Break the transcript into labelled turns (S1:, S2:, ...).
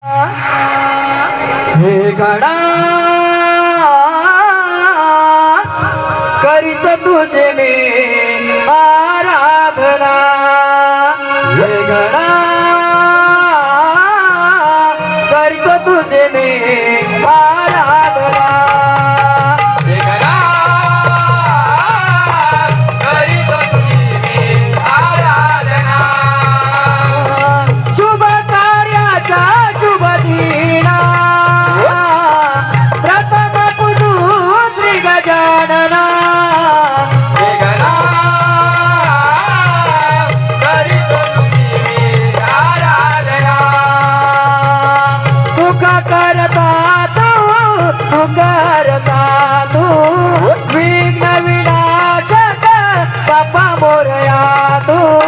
S1: हे गणा करीत तुझे मी आराधना, हे गणा करीत तुझे मी आराधना, हे गणा करीत तुझे मी आराधना. शुभ कार्याचा शुभ दिना प्रथम पुजू श्री गजानना, हे गणा करीत तुझे मी आराधना. सुख करता तू विघ्न विनाशक बाप्पा मोरया तू.